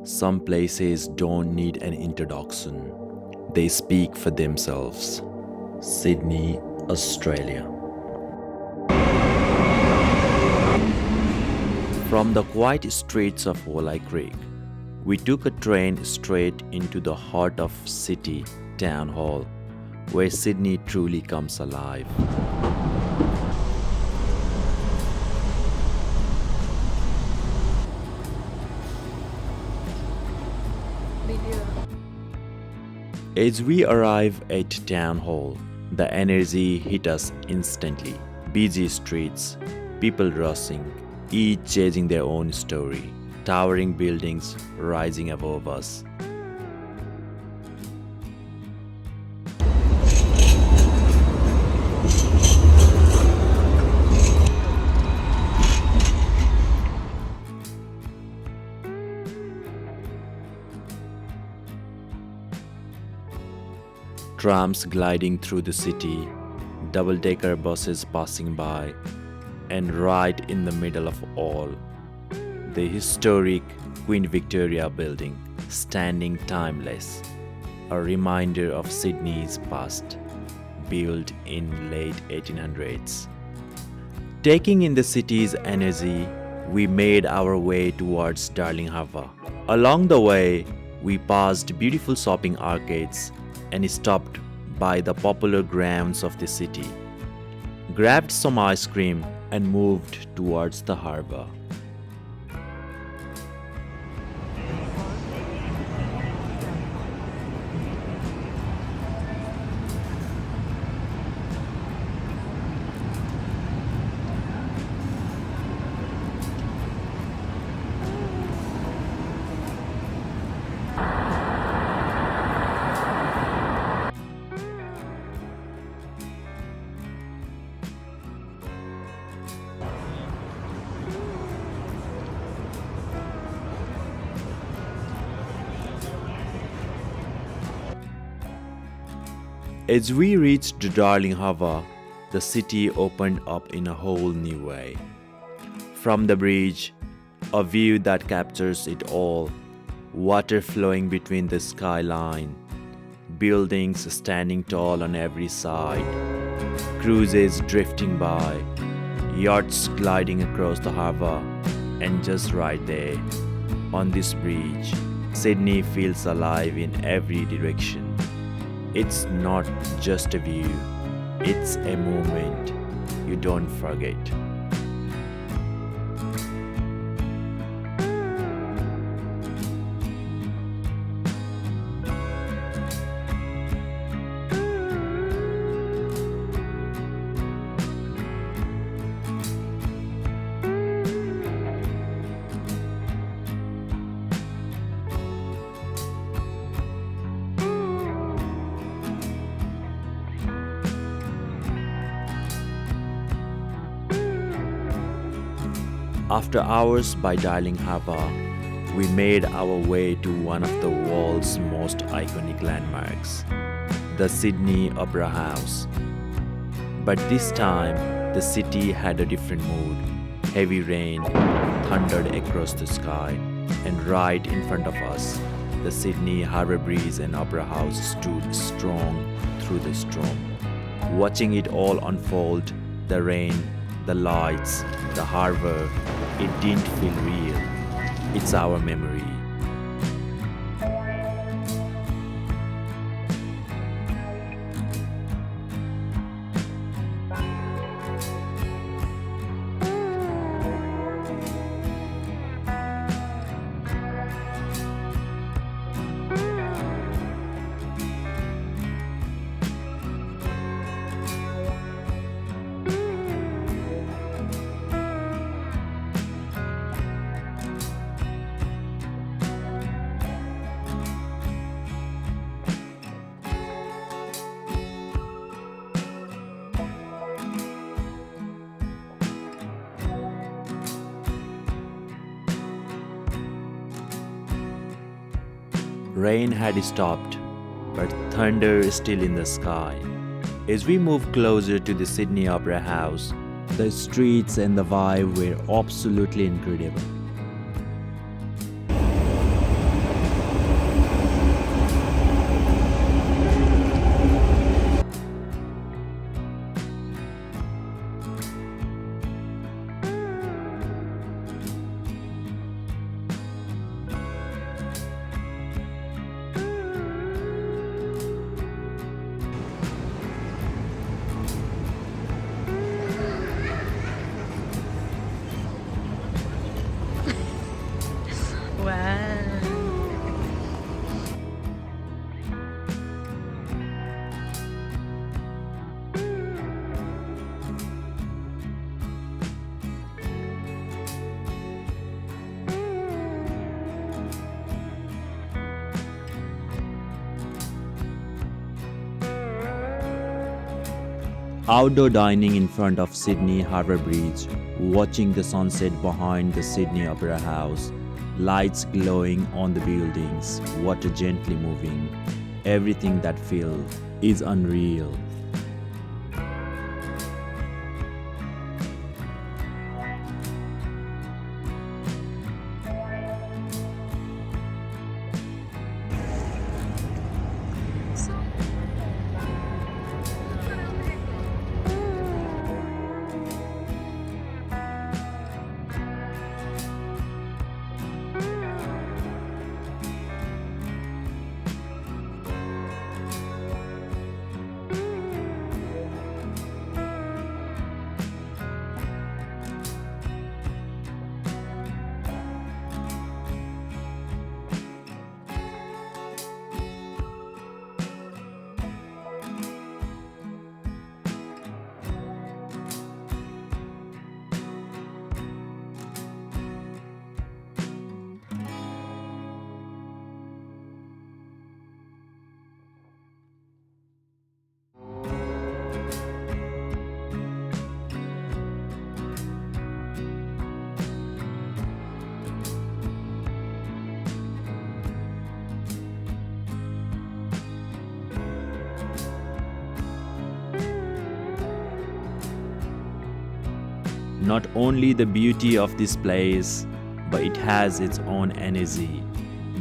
Some places don't need an introduction, they speak for themselves. Sydney, Australia. From the quiet streets of Wolli Creek, we took a train straight into the heart of city town hall, where Sydney truly comes alive. As we arrive at town hall, the energy hit us instantly. Busy streets, people rushing, each chasing their own story, towering buildings rising above us. Trams gliding through the city, double-decker buses passing by, and right in the middle of all, the historic Queen Victoria building, standing timeless, a reminder of Sydney's past, built in late 1800s. Taking in the city's energy, we made our way towards Darling Harbour. Along the way, we passed beautiful shopping arcades and stopped by the popular grounds of the city, grabbed some ice cream and moved towards the harbour. As we reached Darling Harbour, the city opened up in a whole new way. From the bridge, a view that captures it all, water flowing between the skyline, buildings standing tall on every side, cruises drifting by, yachts gliding across the harbour, and just right there, on this bridge, Sydney feels alive in every direction. It's not just a view, it's a moment you don't forget. After hours by Darling Harbour, we made our way to one of the world's most iconic landmarks, the Sydney Opera House. But this time, the city had a different mood. Heavy rain thundered across the sky, and right in front of us, the Sydney Harbour Bridge and Opera House stood strong through the storm. Watching it all unfold, the rain, the lights, the harbour, it didn't feel real. It's our memory. Rain had stopped, but thunder is still in the sky. As we moved closer to the Sydney Opera House, the streets and the vibe were absolutely incredible. Outdoor dining in front of Sydney Harbour Bridge, watching the sunset behind the Sydney Opera House, lights glowing on the buildings, water gently moving. Everything that feels is unreal. Not only the beauty of this place, but it has its own energy.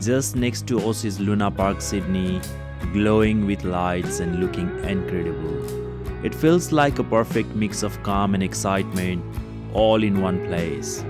Just next to us is Luna Park, Sydney, glowing with lights and looking incredible. It feels like a perfect mix of calm and excitement all in one place.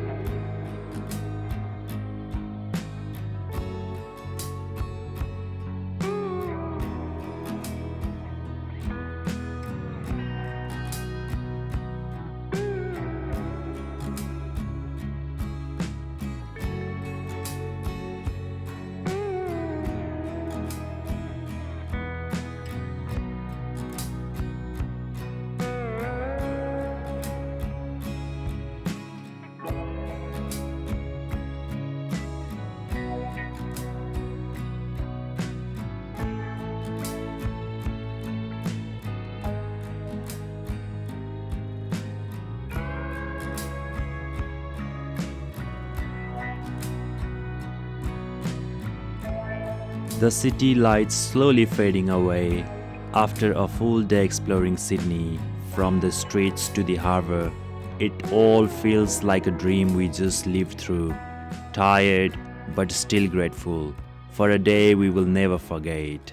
The city lights slowly fading away after a full day exploring Sydney. From the streets to the harbour, it all feels like a dream we just lived through. Tired but still grateful for a day we will never forget.